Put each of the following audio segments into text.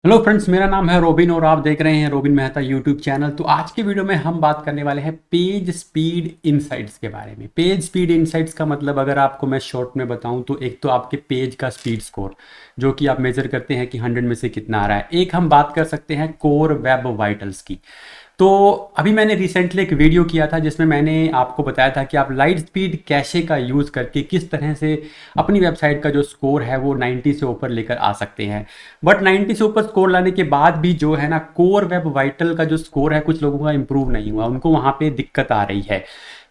Hello friends, मेरा नाम है रोबिन और आप देख रहे हैं रोबिन मेहता यूट्यूब चैनल। तो आज के वीडियो में हम बात करने वाले हैं पेज स्पीड इनसाइट्स के बारे में। पेज स्पीड इनसाइट्स का मतलब अगर आपको मैं शॉर्ट में बताऊं तो एक तो आपके पेज का स्पीड स्कोर जो कि आप मेजर करते हैं कि 100 में से कितना आ रहा है। एक हम बात कर सकते हैं कोर वेब वाइटल्स की। तो अभी मैंने रिसेंटली एक वीडियो किया था जिसमें मैंने आपको बताया था कि आप लाइट स्पीड कैशे का यूज़ करके किस तरह से अपनी वेबसाइट का जो स्कोर है वो 90 से ऊपर लेकर आ सकते हैं। बट 90 से ऊपर स्कोर लाने के बाद भी जो है ना, कोर वेब वाइटल का जो स्कोर है कुछ लोगों का इम्प्रूव नहीं हुआ, उनको वहाँ पे दिक्कत आ रही है।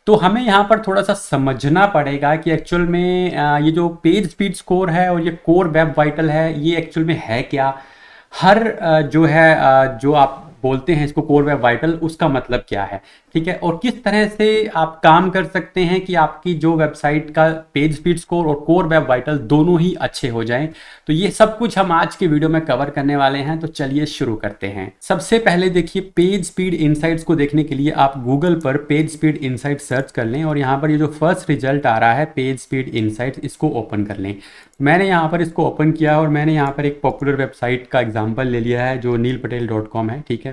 तो हमें यहाँ पर थोड़ा सा समझना पड़ेगा कि एक्चुअल में ये जो पेज स्पीड स्कोर है और ये कोर वेब वाइटल है ये एक्चुअल में है क्या। हर जो है जो आप बोलते हैं इसको कोर वेब वाइटल, उसका मतलब क्या है, ठीक है, और किस तरह से आप काम कर सकते हैं कि आपकी जो वेबसाइट का पेज स्पीड स्कोर और कोर वेब वाइटल दोनों ही अच्छे हो जाएं। तो ये सब कुछ हम आज के वीडियो में कवर करने वाले हैं। तो चलिए शुरू करते हैं। सबसे पहले देखिए, पेज स्पीड इनसाइट्स को देखने के लिए आप गूगल पर पेज स्पीड इनसाइट सर्च कर लें और यहाँ पर ये जो फर्स्ट रिजल्ट आ रहा है पेज स्पीड इनसाइट्स, इसको ओपन कर लें। मैंने यहाँ पर इसको ओपन किया और मैंने यहाँ पर एक पॉपुलर वेबसाइट का एग्जांपल ले लिया है जो neelpatel.com है, ठीक है।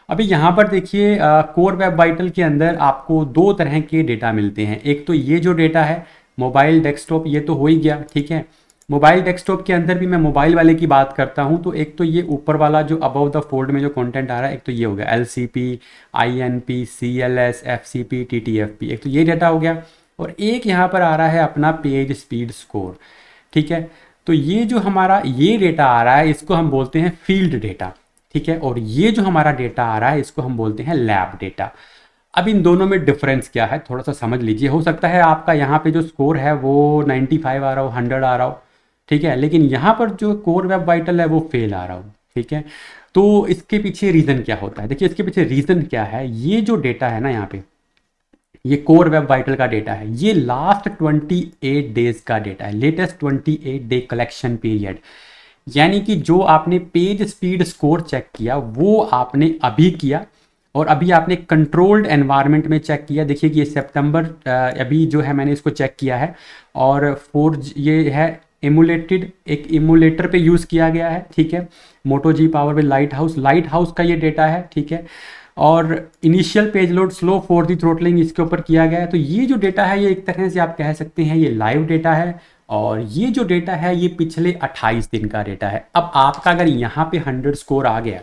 अभी यहाँ पर देखिए, कोर वेब वाइटल के अंदर आपको दो तरह के डेटा मिलते हैं। एक तो ये जो डेटा है मोबाइल डेस्कटॉप, ये तो हो ही गया, ठीक है। मोबाइल डेस्कटॉप के अंदर भी मैं मोबाइल वाले की बात करता हूँ तो एक तो ये ऊपर वाला जो अबव द फोल्ड में जो कंटेंट आ रहा है, एक तो ये हो गया LCP, INP, CLS, FCP, TTFP, एक तो ये डेटा हो गया। और एक यहाँ पर आ रहा है अपना पेज स्पीड स्कोर, ठीक है। तो ये जो हमारा ये डेटा आ रहा है इसको हम बोलते हैं फील्ड डेटा, ठीक है। और ये जो हमारा डेटा आ रहा है इसको हम बोलते हैं लैब डेटा। अब इन दोनों में डिफरेंस क्या है थोड़ा सा समझ लीजिए। हो सकता है आपका यहाँ पे जो स्कोर है वो 95 आ रहा हो, 100 आ रहा हो, ठीक है, लेकिन यहाँ पर जो कोर वेब वाइटल है वो फेल आ रहा हो, ठीक है। तो इसके पीछे रीज़न क्या होता है? देखिए, इसके पीछे रीज़न क्या है। ये जो डेटा है ना, यहाँ पे ये कोर वेब वाइटल का डेटा है, ये लास्ट 28 डेज का डेटा है, लेटेस्ट 28 डे कलेक्शन पीरियड। यानी कि जो आपने पेज स्पीड स्कोर चेक किया वो आपने अभी किया और अभी आपने कंट्रोल्ड एनवायरनमेंट में चेक किया। देखिए कि ये सितंबर अभी जो है मैंने इसको चेक किया है और ये है एमुलेटेड, एक इमुलेटर पे यूज़ किया गया है, ठीक है। मोटो जी पावर में लाइट हाउस का ये डेटा है, ठीक है। और initial page load slow for the throttling इसके ऊपर किया गया है। तो ये जो डेटा है ये एक तरह से आप कह सकते हैं ये लाइव डेटा है और ये जो डेटा है ये पिछले 28 दिन का डेटा है। अब आपका अगर यहाँ पे 100 स्कोर आ गया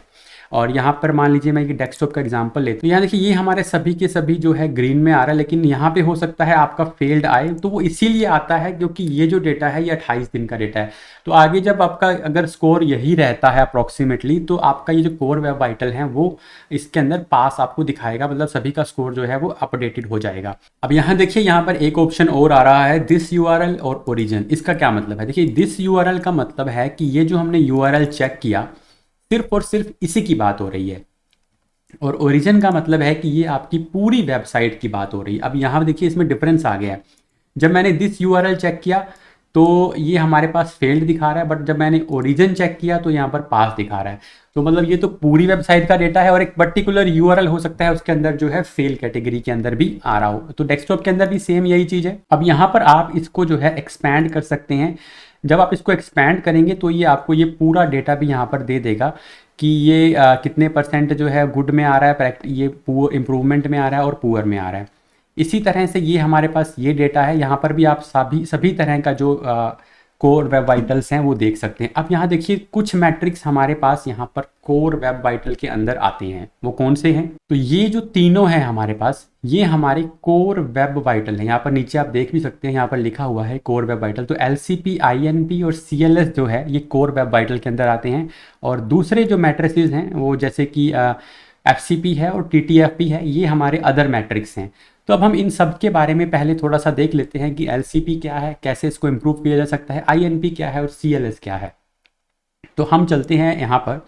और यहाँ पर मान लीजिए मैं डेस्कटॉप का एग्जांपल लेता हूँ, यहाँ देखिए ये हमारे सभी के सभी जो है ग्रीन में आ रहा है, लेकिन यहाँ पे हो सकता है आपका फेल्ड आए। तो वो इसीलिए आता है क्योंकि ये जो डेटा है ये 28 दिन का डेटा है। तो आगे जब आपका अगर स्कोर यही रहता है अप्रॉक्सीमेटली तो आपका ये जो कोर वेब वाइटल है वो इसके अंदर पास आपको दिखाएगा, मतलब सभी का स्कोर जो है वो अपडेटेड हो जाएगा। अब यहाँ देखिए, यहाँ पर एक ऑप्शन और आ रहा है दिस URL और ओरिजिन। इसका क्या मतलब है? देखिए, दिस URL का मतलब है कि ये जो हमने URL चेक किया सिर्फ और सिर्फ इसी की बात हो रही है और ओरिजिन का मतलब है कि ये आपकी पूरी वेबसाइट की बात हो रही है। अब यहाँ देखिए इसमें डिफरेंस आ गया है। जब मैंने दिस URL चेक किया तो ये हमारे पास फेल्ड दिखा रहा है, बट जब मैंने ओरिजिन चेक किया तो यहाँ पर पास दिखा रहा है। तो मतलब ये तो पूरी वेबसाइट का डेटा है और एक पर्टिकुलर URL हो सकता है उसके अंदर जो है फेल कैटेगरी के अंदर भी आ रहा हो। तो डेस्कटॉप के अंदर भी सेम यही चीज़ है। अब यहाँ पर आप इसको जो है एक्सपैंड कर सकते हैं। जब आप इसको एक्सपैंड करेंगे तो ये आपको ये पूरा डेटा भी यहाँ पर दे देगा कि ये कितने % जो है गुड में आ रहा है, ये पुअर इम्प्रूवमेंट में आ रहा है और पुअर में आ रहा है। इसी तरह से ये हमारे पास ये डेटा है, यहाँ पर भी आप सभी तरह का जो कोर वेब वाइटल्स हैं वो देख सकते हैं। अब यहाँ देखिए कुछ मैट्रिक्स हमारे पास यहाँ पर कोर वेब वाइटल के अंदर आते हैं, वो कौन से हैं? तो ये जो तीनों हैं हमारे पास ये हमारे कोर वेब वाइटल है। यहाँ पर नीचे आप देख भी सकते हैं, यहाँ पर लिखा हुआ है कोर वेब वाइटल। तो LCP, INP और CLS जो है ये कोर वेब वाइटल के अंदर आते हैं और दूसरे जो मैट्रिसेस हैं वो जैसे कि FCP है और TTFP है, ये हमारे अदर मैट्रिक्स हैं। तो अब हम इन सब के बारे में पहले थोड़ा सा देख लेते हैं कि LCP क्या है, कैसे इसको इम्प्रूव किया जा सकता है, INP क्या है और CLS क्या है। तो हम चलते हैं यहाँ पर।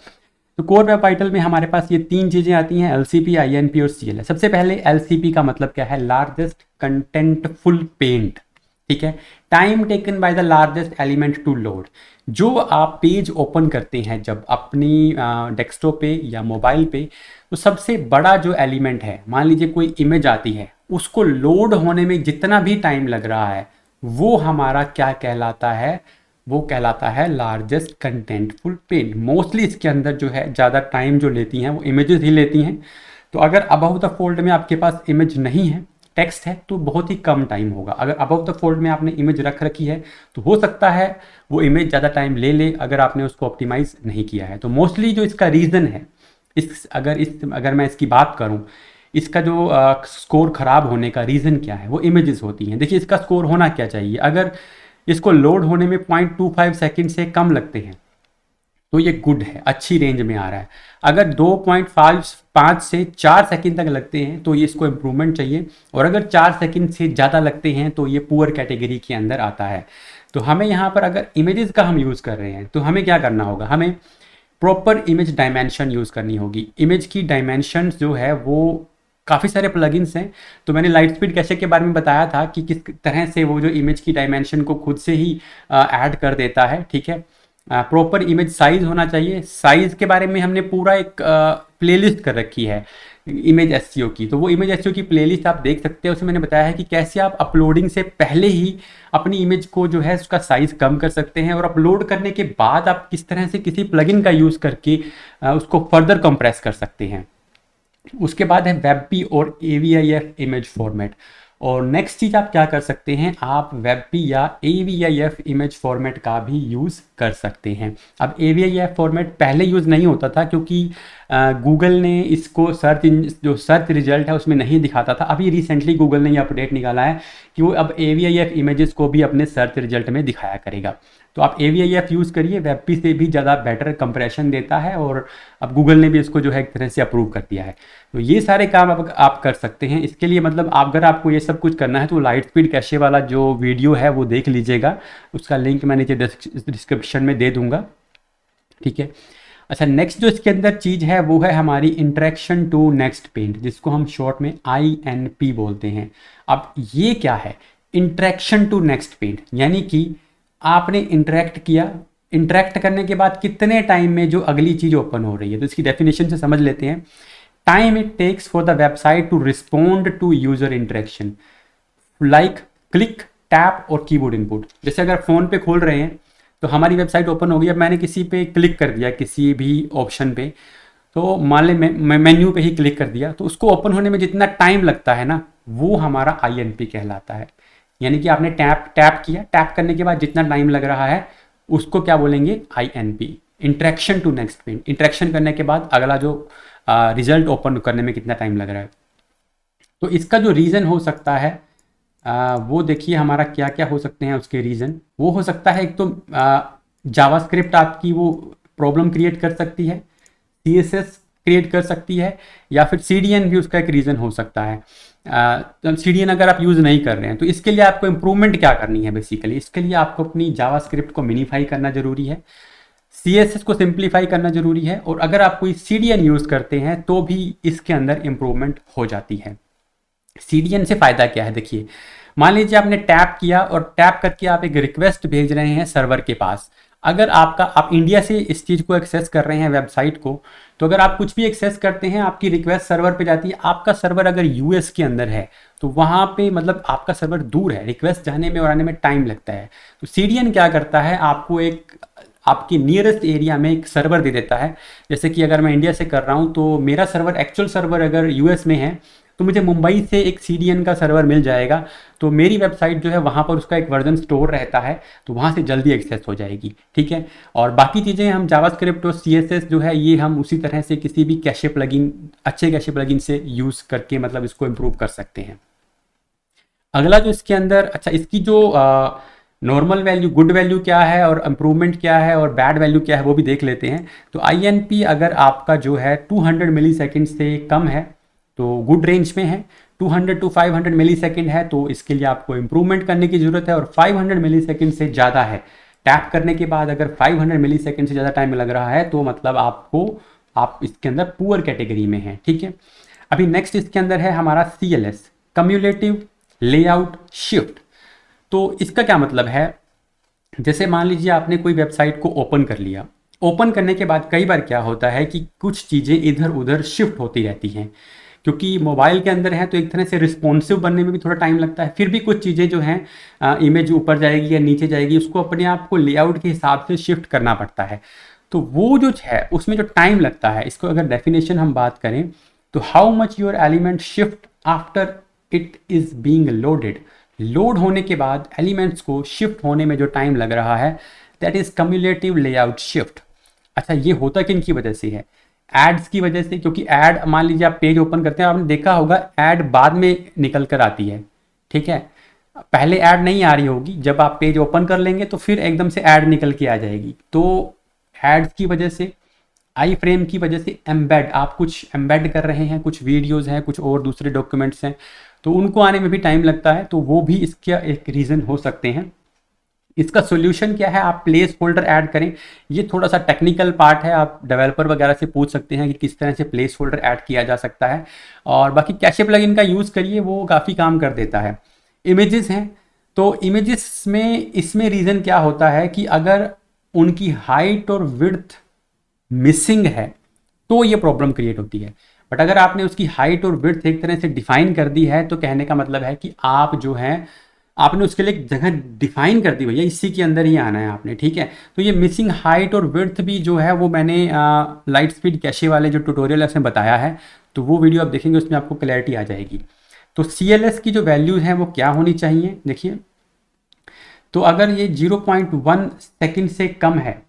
तो कोर वेब वाइटल में हमारे पास ये तीन चीज़ें आती हैं, LCP, INP और CLS। सबसे पहले LCP का मतलब क्या है? लार्जेस्ट कंटेंटफुल पेंट, ठीक है। Time taken by the largest element to load. जो आप पेज ओपन करते हैं जब अपनी डेस्कटॉप पे या मोबाइल पे, तो सबसे बड़ा जो एलिमेंट है, मान लीजिए कोई इमेज आती है, उसको लोड होने में जितना भी टाइम लग रहा है वो हमारा क्या कहलाता है? वो कहलाता है लार्जेस्ट कंटेंटफुल पेज। मोस्टली इसके अंदर जो है ज़्यादा टाइम जो लेती हैं वो इमेजेस ही लेती हैं। तो अगर अबव द फोल्ड में आपके पास इमेज नहीं है, टेक्स्ट है, तो बहुत ही कम टाइम होगा। अगर अबव द फोल्ड में आपने इमेज रख रखी है तो हो सकता है वो इमेज ज़्यादा टाइम ले ले अगर आपने उसको ऑप्टिमाइज़ नहीं किया है। तो मोस्टली जो इसका रीज़न है, अगर मैं इसकी बात करूं, इसका जो स्कोर ख़राब होने का रीज़न क्या है, वो इमेजेस होती हैं। देखिए इसका स्कोर होना क्या चाहिए, अगर इसको लोड होने में 0.25 सेकंड से कम लगते हैं तो ये गुड है, अच्छी रेंज में आ रहा है। अगर 2.5 से 4 सेकंड तक लगते हैं तो ये इसको इम्प्रूवमेंट चाहिए, और अगर 4 सेकंड से ज़्यादा लगते हैं तो ये पुअर कैटेगरी के अंदर आता है। तो हमें यहाँ पर अगर इमेजेस का हम यूज़ कर रहे हैं तो हमें क्या करना होगा, हमें प्रॉपर इमेज डायमेंशन यूज़ करनी होगी। इमेज की डायमेंशन जो है वो काफ़ी सारे प्लगइन्स हैं। तो मैंने लाइट स्पीड कैशे के बारे में बताया था कि किस तरह से वो जो इमेज की डायमेंशन को खुद से ही ऐड कर देता है, ठीक है। प्रॉपर इमेज साइज होना चाहिए। साइज के बारे में हमने पूरा एक प्लेलिस्ट कर रखी है इमेज एसईओ की। तो वो इमेज एसईओ की प्लेलिस्ट आप देख सकते हैं। उसमें मैंने बताया है कि कैसे आप अपलोडिंग से पहले ही अपनी इमेज को जो है उसका साइज कम कर सकते हैं, और अपलोड करने के बाद आप किस तरह से किसी प्लगइन का यूज़ करके उसको फर्दर कंप्रेस कर सकते हैं। उसके बाद है वेबपी और AVIF इमेज फॉर्मेट। और नेक्स्ट चीज़ आप क्या कर सकते हैं, आप वेबपी या AVIF इमेज फॉर्मेट का भी यूज़ कर सकते हैं। अब AVIF फॉर्मेट पहले यूज़ नहीं होता था क्योंकि गूगल ने इसको जो सर्च रिजल्ट है उसमें नहीं दिखाता था। अभी रिसेंटली गूगल ने ये अपडेट निकाला है कि वो अब AVIF इमेजेस को भी अपने सर्च रिजल्ट में दिखाया करेगा। तो आप AVIF यूज़ करिए, वेबपी से भी ज़्यादा बेटर कंप्रेशन देता है, और अब गूगल ने भी इसको जो है एक तरह से अप्रूव कर दिया है। तो ये सारे काम आप कर सकते हैं। इसके लिए मतलब अगर आपको ये सब कुछ करना है तो लाइट स्पीड कैशे वाला जो वीडियो है वो देख लीजिएगा, उसका लिंक मैं नीचे डिस्क्रिप्शन में दे दूंगा, ठीक है। अच्छा, नेक्स्ट जो इसके अंदर चीज़ है वो है हमारी इंटरेक्शन टू नेक्स्ट पेज, जिसको हम शॉर्ट में INP बोलते हैं। अब ये क्या है, इंटरेक्शन टू नेक्स्ट पेज, यानी कि आपने इंटरेक्ट किया, इंटरेक्ट करने के बाद कितने टाइम में जो अगली चीज़ ओपन हो रही है। तो इसकी डेफिनेशन से समझ लेते हैं। Time it takes for the website to respond to user interaction like click, tap और कीबोर्ड इनपुट। जैसे अगर फ़ोन पे खोल रहे हैं तो हमारी वेबसाइट ओपन हो गई, अब मैंने किसी पे क्लिक कर दिया, किसी भी ऑप्शन पे, तो मान ले मैं मेन्यू पे ही क्लिक कर दिया, तो उसको ओपन होने में जितना टाइम लगता है ना, वो हमारा INP कहलाता है। यानी कि आपने टैप किया, टैप करने के बाद जितना टाइम लग रहा है उसको क्या बोलेंगे, INP, interaction to next page. Interaction करने के बाद अगला जो रिजल्ट ओपन करने में कितना टाइम लग रहा है। तो इसका जो रीज़न हो सकता है वो देखिए हमारा क्या क्या हो सकते हैं उसके रीज़न। वो हो सकता है एक तो जावास्क्रिप्ट आपकी वो प्रॉब्लम क्रिएट कर सकती है, CSS क्रिएट कर सकती है, या फिर CDN भी उसका एक रीज़न हो सकता है। CDN अगर आप यूज़ नहीं कर रहे हैं तो इसके लिए आपको इम्प्रूवमेंट क्या करनी है, बेसिकली इसके लिए आपको अपनी जावास्क्रिप्ट को मिनीफाई करना ज़रूरी है, CSS को सिंप्लीफाई करना ज़रूरी है, और अगर आप कोई CDN यूज़ करते हैं तो भी इसके अंदर इम्प्रूवमेंट हो जाती है। CDN से फ़ायदा क्या है, देखिए मान लीजिए आपने टैप किया और टैप करके आप एक रिक्वेस्ट भेज रहे हैं सर्वर के पास। अगर आप इंडिया से इस चीज़ को एक्सेस कर रहे हैं वेबसाइट को, तो अगर आप कुछ भी एक्सेस करते हैं आपकी रिक्वेस्ट सर्वर पे जाती है। आपका सर्वर अगर US के अंदर है तो वहाँ पे मतलब आपका सर्वर दूर है, रिक्वेस्ट जाने में और आने में टाइम लगता है। तो CDN क्या करता है, आपको एक आपकी नियरेस्ट एरिया में एक सर्वर दे देता है। जैसे कि अगर मैं इंडिया से कर रहा हूँ तो मेरा सर्वर, एक्चुअल सर्वर अगर US में है तो मुझे मुंबई से एक CDN का सर्वर मिल जाएगा, तो मेरी वेबसाइट जो है वहाँ पर उसका एक वर्जन स्टोर रहता है, तो वहाँ से जल्दी एक्सेस हो जाएगी, ठीक है। और बाकी चीज़ें हम जावास्क्रिप्ट और CSS जो है ये हम उसी तरह से किसी भी कैशे प्लगइन, अच्छे कैशे प्लगइन से यूज़ करके मतलब इसको इम्प्रूव कर सकते हैं। अगला जो इसके अंदर, अच्छा इसकी जो नॉर्मल वैल्यू, गुड वैल्यू क्या है और इम्प्रूवमेंट क्या है और बैड वैल्यू क्या है वो भी देख लेते हैं। तो INP अगर आपका जो है 200 मिली सेकेंड से कम है तो गुड रेंज में है, 200 to 500 मिली सेकेंड है तो इसके लिए आपको इम्प्रूवमेंट करने की ज़रूरत है, और 500 मिली सेकेंड से ज़्यादा है, टैप करने के बाद अगर 500 मिली सेकेंड से ज़्यादा टाइम लग रहा है तो मतलब आप इसके अंदर पुअर कैटेगरी में हैं, ठीक है। अभी नेक्स्ट इसके अंदर है हमारा CLS, कम्युलेटिव लेआउट शिफ्ट। तो इसका क्या मतलब है, जैसे मान लीजिए आपने कोई वेबसाइट को ओपन कर लिया, ओपन करने के बाद कई बार क्या होता है कि कुछ चीज़ें इधर उधर शिफ्ट होती रहती हैं। क्योंकि मोबाइल के अंदर है तो एक तरह से रिस्पॉन्सिव बनने में भी थोड़ा टाइम लगता है। फिर भी कुछ चीज़ें जो हैं इमेज ऊपर जाएगी या नीचे जाएगी, उसको अपने आप को लेआउट के हिसाब से शिफ्ट करना पड़ता है। तो वो जो है उसमें जो टाइम लगता है, इसको अगर डेफिनेशन हम बात करें तो how much your element shift after it is being loaded. Load होने के बाद एलिमेंट्स को शिफ्ट होने में जो टाइम लग रहा है, that is cumulative layout shift. अच्छा, ये होता किन की वजह से है? एड्स की वजह से, क्योंकि ऐड, मान लीजिए आप पेज ओपन करते हैं, आपने देखा होगा ऐड बाद में निकल कर आती है, ठीक है, पहले ऐड नहीं आ रही होगी, जब आप पेज ओपन कर लेंगे तो फिर एकदम से ऐड निकल के आ जाएगी। तो एड्स की वजह से, आई फ्रेम की वजह से, एम्बेड, आप कुछ एम्बेड कर रहे हैं, कुछ वीडियोज़ हैं, कुछ और दूसरे डॉक्यूमेंट्स हैं, तो उनको आने में भी टाइम लगता है, तो वो भी इसका एक रीज़न हो सकते हैं। इसका सॉल्यूशन क्या है? आप प्लेस होल्डर ऐड करें। ये थोड़ा सा टेक्निकल पार्ट है, आप डेवलपर वगैरह से पूछ सकते हैं कि किस तरह से प्लेस होल्डर ऐड किया जा सकता है। और बाकी कैशे प्लगइन का यूज़ करिए, वो काफ़ी काम कर देता है। इमेजेस हैं, तो इमेजेस में इसमें रीज़न क्या होता है कि अगर उनकी हाइट और विड्थ मिसिंग है तो ये प्रॉब्लम क्रिएट होती है। बट अगर आपने उसकी हाइट और विड्थ एक तरह से डिफाइन कर दी है, तो कहने का मतलब है कि आप जो है आपने उसके लिए एक जगह डिफाइन कर दी, भैया इसी के अंदर ही आना है आपने, ठीक है। तो ये मिसिंग हाइट और विड्थ भी जो है वो मैंने लाइट स्पीड कैशे वाले जो ट्यूटोरियल है उसमें बताया है, तो वो वीडियो आप देखेंगे, उसमें आपको क्लैरिटी आ जाएगी। तो CLS की जो वैल्यूज हैं वो क्या होनी चाहिए, देखिए, तो अगर ये 0.1 सेकेंड से कम है,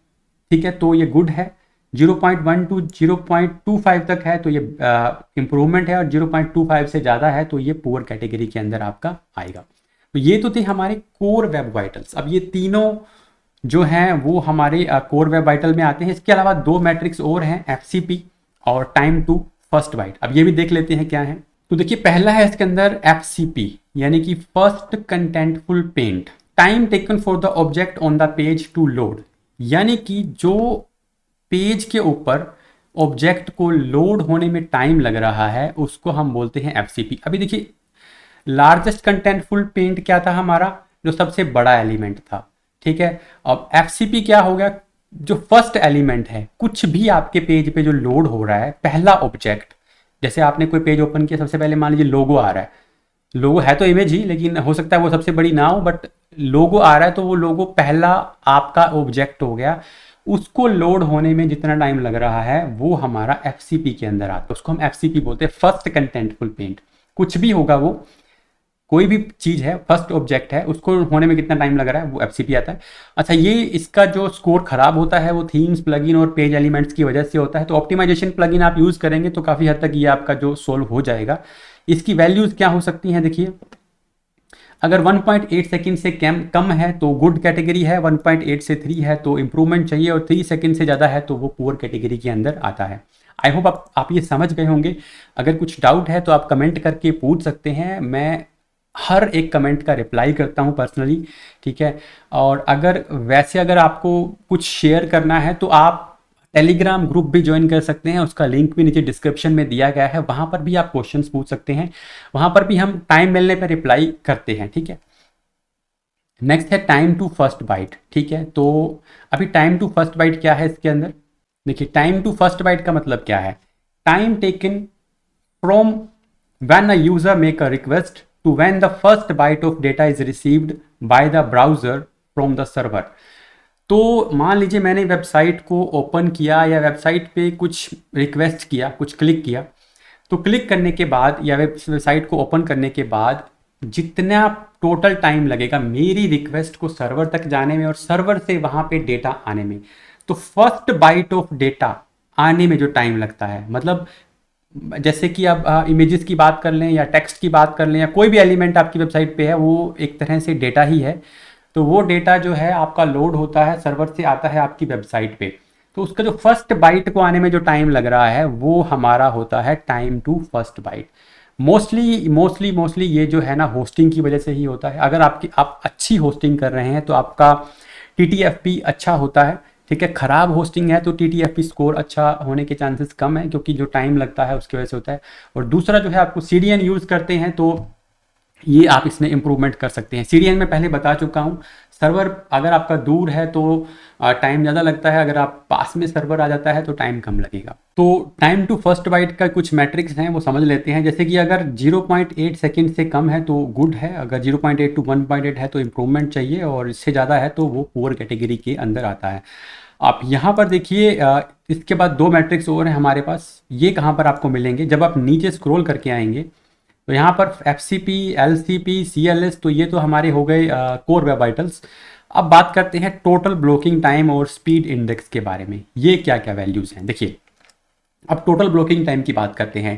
ठीक है, तो ये गुड है। 0.1 टू 0.25 तक है तो ये इम्प्रूवमेंट है, और 0.25 से ज़्यादा है तो ये पुअर कैटेगरी के अंदर आपका आएगा। तो ये तो थे हमारे कोर वेब वाइटल्स। अब ये तीनों जो हैं वो हमारे कोर वेब वाइटल में आते हैं। इसके अलावा दो मैट्रिक्स और हैं, FCP और टाइम टू फर्स्ट बाइट। अब ये भी देख लेते हैं क्या है। तो देखिए, पहला है इसके अंदर FCP, यानी कि first contentful paint, time taken for the object on the page to load, यानी कि जो पेज के ऊपर ऑब्जेक्ट को लोड होने में टाइम लग रहा है उसको हम बोलते हैं FCP। अभी देखिए, लार्जेस्ट कंटेंटफुल पेंट क्या था हमारा, जो सबसे बड़ा एलिमेंट था, ठीक है। अब FCP क्या हो गया, जो फर्स्ट एलिमेंट है, कुछ भी आपके पेज पे जो लोड हो रहा है, पहला ऑब्जेक्ट, जैसे आपने कोई पेज ओपन किया, सबसे पहले मान लीजिए लोगो आ रहा है, लोगो है तो इमेज ही, लेकिन हो सकता है वो सबसे बड़ी ना हो, बट लोगो आ रहा है तो वो लोगो पहला आपका ऑब्जेक्ट हो गया। उसको लोड होने में जितना टाइम लग रहा है वो हमारा FCP के अंदर आता है, उसको हम FCP बोलते हैं, फर्स्ट कंटेंटफुल पेंट। कुछ भी होगा वो, कोई भी चीज़ है, फर्स्ट ऑब्जेक्ट है, उसको होने में कितना टाइम लग रहा है वो FCP आता है। अच्छा, ये इसका जो स्कोर खराब होता है वो थीम्स प्लगइन और पेज एलिमेंट्स की वजह से होता है। तो ऑप्टिमाइजेशन प्लगइन आप यूज़ करेंगे तो काफ़ी हद तक ये आपका जो सोल्व हो जाएगा। इसकी वैल्यूज़ क्या हो सकती हैं, देखिए, अगर 1.8 सेकंड से कम है तो गुड कैटेगरी है, 1.8 से 3 है तो इम्प्रूवमेंट चाहिए, और 3 सेकंड से ज़्यादा है तो वो पुअर कैटेगरी के अंदर आता है। आई होप आप ये समझ गए होंगे। अगर कुछ डाउट है तो आप कमेंट करके पूछ सकते हैं, मैं हर एक कमेंट का रिप्लाई करता हूं पर्सनली, ठीक है। और अगर आपको कुछ शेयर करना है तो आप टेलीग्राम ग्रुप भी ज्वाइन कर सकते हैं, उसका लिंक भी नीचे डिस्क्रिप्शन में दिया गया है, वहाँ पर भी आप क्वेश्चंस पूछ सकते हैं, वहाँ पर भी हम टाइम मिलने पर रिप्लाई करते हैं, ठीक है। नेक्स्ट है टाइम टू फर्स्ट बाइट, ठीक है। तो अभी टाइम टू फर्स्ट बाइट क्या है इसके अंदर, देखिए, टाइम टू फर्स्ट बाइट का मतलब क्या है, time taken from when a user make a request to when the first byte of data is received by the browser from the server. तो मान लीजिए मैंने वेबसाइट को ओपन किया या वेबसाइट पे कुछ रिक्वेस्ट किया, कुछ क्लिक किया, तो क्लिक करने के बाद या वेबसाइट को ओपन करने के बाद जितना टोटल टाइम लगेगा मेरी रिक्वेस्ट को सर्वर तक जाने में और सर्वर से वहाँ पे डेटा आने में, तो फर्स्ट बाइट ऑफ डेटा आने में जो टाइम लगता है, मतलब जैसे कि आप इमेजेस की बात कर लें या टेक्स्ट की बात कर लें या कोई भी एलिमेंट आपकी वेबसाइट पे है, वो एक तरह से डेटा ही है। तो वो डेटा जो है आपका लोड होता है, सर्वर से आता है आपकी वेबसाइट पे, तो उसका जो फर्स्ट बाइट को आने में जो टाइम लग रहा है वो हमारा होता है time to first byte. Mostly ये जो है ना होस्टिंग की वजह से ही होता है। अगर आप अच्छी होस्टिंग कर रहे हैं तो आपका TTFP अच्छा होता है, ठीक है। ख़राब होस्टिंग है तो TTFP स्कोर अच्छा होने के चांसेस कम है, क्योंकि जो टाइम लगता है उसकी वजह से होता है। और दूसरा जो है, आपको CDN यूज़ करते हैं तो ये आप इसमें इम्प्रूवमेंट कर सकते हैं। सीडीएन में पहले बता चुका हूँ, सर्वर अगर आपका दूर है तो टाइम ज़्यादा लगता है, अगर आप पास में सर्वर आ जाता है तो टाइम कम लगेगा। तो टाइम टू फर्स्ट बाइट का कुछ मैट्रिक्स हैं वो समझ लेते हैं। जैसे कि अगर 0.8 सेकेंड से कम है तो गुड है, अगर 0.8 टू 1.8 है तो इम्प्रूवमेंट चाहिए, और इससे ज़्यादा है तो वो पुअर कैटेगरी के अंदर आता है। आप यहाँ पर देखिए, इसके बाद दो मैट्रिक्स और हैं हमारे पास। ये कहाँ पर आपको मिलेंगे, जब आप नीचे स्क्रॉल करके आएंगे तो यहाँ पर FCP, LCP, CLS, तो ये तो हमारे हो गए कोर वेब वाइटल्स। अब बात करते हैं टोटल ब्लॉकिंग टाइम और स्पीड इंडेक्स के बारे में, ये क्या क्या वैल्यूज़ हैं। देखिए, अब टोटल ब्लॉकिंग टाइम की बात करते हैं।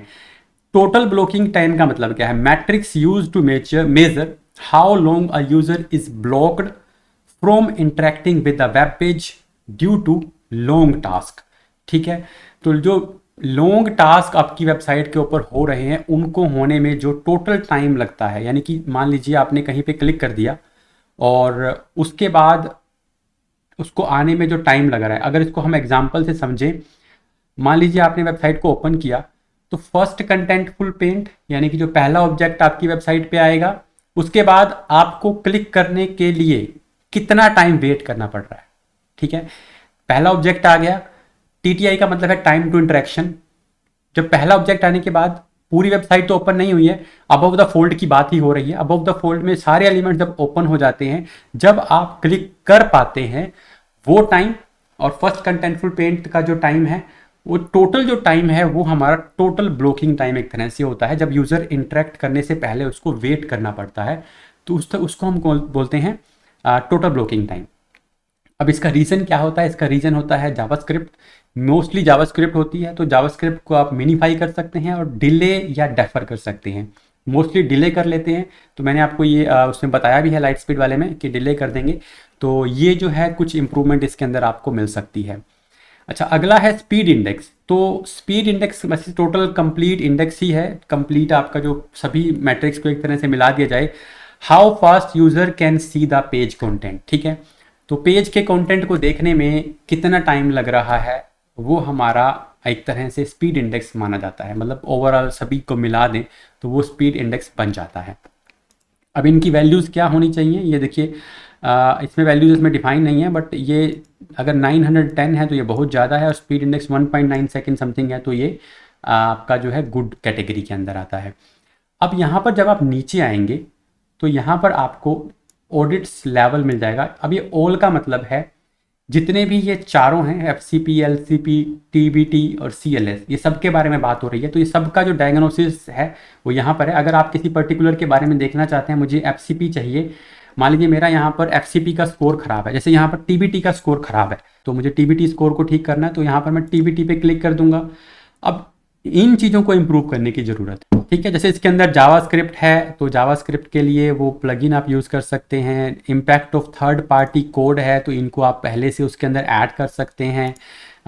टोटल ब्लॉकिंग टाइम का मतलब क्या है, metrics use to measure how long a user is blocked from interacting with the web page due to long task. ठीक है, तो जो लॉन्ग टास्क आपकी वेबसाइट के ऊपर हो रहे हैं उनको होने में जो टोटल टाइम लगता है, यानी कि मान लीजिए आपने कहीं पे क्लिक कर दिया और उसके बाद उसको आने में जो टाइम लग रहा है, अगर इसको हम एग्जांपल से समझें, मान लीजिए आपने वेबसाइट को ओपन किया तो फर्स्ट कंटेंटफुल पेंट यानी कि जो पहला ऑब्जेक्ट आपकी वेबसाइट पे आएगा, उसके बाद आपको क्लिक करने के लिए कितना टाइम वेट करना पड़ रहा है। ठीक है, पहला ऑब्जेक्ट आ गया, TTI का मतलब है टाइम टू इंटरेक्शन। जब पहला ऑब्जेक्ट आने के बाद पूरी वेबसाइट तो ओपन नहीं हुई है, अबव द फोल्ड की बात ही हो रही है। अबव द फोल्ड में सारे एलिमेंट जब ओपन हो जाते हैं, जब आप क्लिक कर पाते हैं वो टाइम, और फर्स्ट कंटेंटफुल पेंट का जो टाइम है, वो टोटल जो टाइम है वो हमारा टोटल ब्लॉकिंग टाइम एक तरह से होता है। जब यूज़र इंटरेक्ट करने से पहले उसको वेट करना पड़ता है तो उसको हम बोलते हैं टोटल ब्लॉकिंग टाइम। अब इसका रीज़न क्या होता है, इसका रीज़न होता है जावास्क्रिप्ट। मोस्टली जावास्क्रिप्ट होती है, तो जावास्क्रिप्ट को आप मिनीफाई कर सकते हैं और डिले या डेफर कर सकते हैं। मोस्टली डिले कर लेते हैं, तो मैंने आपको ये उसमें बताया भी है लाइट स्पीड वाले में कि डिले कर देंगे, तो ये जो है कुछ इंप्रूवमेंट इसके अंदर आपको मिल सकती है। अच्छा, अगला है स्पीड इंडेक्स। तो स्पीड इंडेक्स वैसे टोटल कंप्लीट इंडेक्स ही है, कंप्लीट आपका जो सभी मैट्रिक्स को एक तरह से मिला दिया जाए। How fast user can see the page content. ठीक है, तो पेज के कंटेंट को देखने में कितना टाइम लग रहा है वो हमारा एक तरह से स्पीड इंडेक्स माना जाता है। मतलब ओवरऑल सभी को मिला दें तो वो स्पीड इंडेक्स बन जाता है। अब इनकी वैल्यूज़ क्या होनी चाहिए, ये देखिए, इसमें वैल्यूज़ इसमें डिफाइन नहीं है, बट ये अगर 910 है तो ये बहुत ज़्यादा है, और स्पीड इंडेक्स 1.9 सेकेंड समथिंग है तो ये आपका जो है गुड कैटेगरी के अंदर आता है। अब यहाँ पर जब आप नीचे आएंगे तो यहाँ पर आपको ऑडिट्स लेवल मिल जाएगा। अब ये ऑल का मतलब है जितने भी ये चारों हैं, FCP, LCP, TBT और CLS, ये सब के बारे में बात हो रही है। तो ये सब का जो डायग्नोसिस है वो यहाँ पर है। अगर आप किसी पर्टिकुलर के बारे में देखना चाहते हैं, मुझे FCP चाहिए, मान लीजिए मेरा यहाँ पर FCP का स्कोर खराब है, जैसे यहाँ पर TBT का स्कोर खराब है, तो मुझे TBT स्कोर को ठीक करना है, तो यहाँ पर मैं TBT पे क्लिक कर दूंगा। अब इन चीज़ों को इम्प्रूव करने की ज़रूरत है। ठीक है, जैसे इसके अंदर जावास्क्रिप्ट है तो जावास्क्रिप्ट के लिए वो प्लगइन आप यूज़ कर सकते हैं। Impact of third party code है तो इनको आप पहले से उसके अंदर ऐड कर सकते हैं,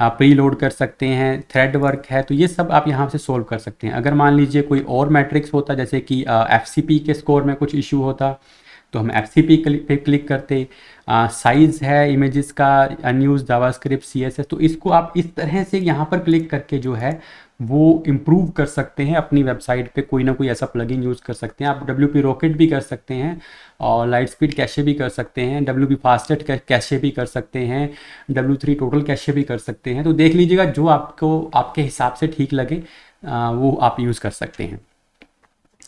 प्री लोड कर सकते हैं। थ्रेड वर्क है तो ये सब आप यहाँ से सोल्व कर सकते हैं। अगर मान लीजिए कोई और मैट्रिक्स होता, जैसे कि FCP के स्कोर में कुछ इशू होता तो हम FCP पे क्लिक करते। साइज़ है इमेजेस का, अनयूज जावास्क्रिप्ट, CSS, तो इसको आप इस तरह से यहाँ पर क्लिक करके जो है वो इम्प्रूव कर सकते हैं अपनी वेबसाइट पे। कोई ना कोई ऐसा प्लगइन यूज़ कर सकते हैं आप। WP रॉकेट भी कर सकते हैं, और लाइट स्पीड कैशे भी कर सकते हैं, WP फास्टेस्ट कैशे भी कर सकते हैं, W3 टोटल कैशे भी कर सकते हैं। तो देख लीजिएगा जो आपको आपके हिसाब से ठीक लगे वो आप यूज़ कर सकते हैं।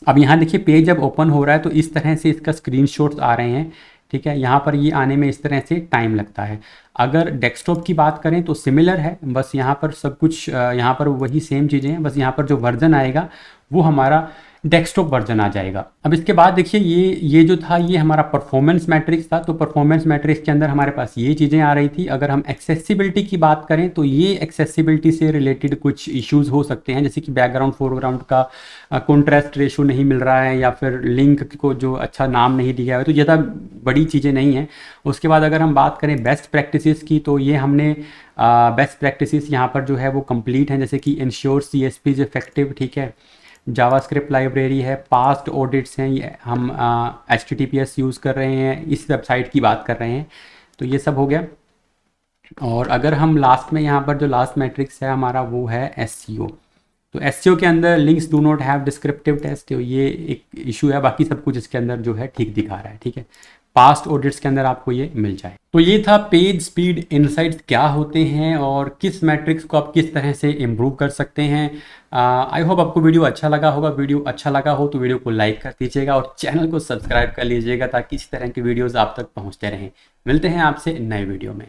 अब यहाँ देखिए, पेज जब ओपन हो रहा है तो इस तरह से इसका स्क्रीनशॉट्स आ रहे हैं। ठीक है, यहाँ पर ये आने में इस तरह से टाइम लगता है। अगर डेस्कटॉप की बात करें तो सिमिलर है, बस यहाँ पर सब कुछ यहाँ पर वही सेम चीज़ें हैं, बस यहाँ पर जो वर्जन आएगा वो हमारा डेस्कटॉप वर्जन आ जाएगा। अब इसके बाद देखिए, ये जो था ये हमारा परफॉर्मेंस मैट्रिक्स था। तो परफॉर्मेंस मैट्रिक्स के अंदर हमारे पास ये चीज़ें आ रही थी। अगर हम एक्सेसिबिलिटी की बात करें तो ये एक्सेसिबिलिटी से रिलेटेड कुछ इश्यूज हो सकते हैं, जैसे कि बैकग्राउंड फोरग्राउंड का कॉन्ट्रास्ट रेशो नहीं मिल रहा है, या फिर लिंक को जो अच्छा नाम नहीं दिया है, तो ज़्यादा बड़ी चीज़ें नहीं हैं। उसके बाद अगर हम बात करें बेस्ट प्रैक्टिसेस की, तो ये हमने बेस्ट प्रैक्टिसेस यहाँ पर जो है वो कंप्लीट हैं, जैसे कि इंश्योर CSP इज इफेक्टिव। ठीक है, जावास्क्रिप्ट लाइब्रेरी है, पास्ट ऑडिट्स हैं, ये हम HTTPS यूज़ कर रहे हैं, इस वेबसाइट की बात कर रहे हैं, तो ये सब हो गया। और अगर हम लास्ट में यहाँ पर जो लास्ट मैट्रिक्स है हमारा वो है SEO। तो एसईओ के अंदर links do not have descriptive test, ये एक इशू है, बाकी सब कुछ इसके अंदर जो है ठीक दिखा रहा है, ठीक है। पास्ट ऑडिट्स के अंदर आपको ये मिल जाए। तो ये था पेज स्पीड इनसाइट्स क्या होते हैं और किस मैट्रिक्स को आप किस तरह से इम्प्रूव कर सकते हैं। आई होप आपको वीडियो अच्छा लगा होगा। वीडियो अच्छा लगा हो तो वीडियो को लाइक कर दीजिएगा और चैनल को सब्सक्राइब कर लीजिएगा ताकि इस तरह की वीडियोज़ आप तक पहुँचते रहें। मिलते हैं आपसे नए वीडियो में।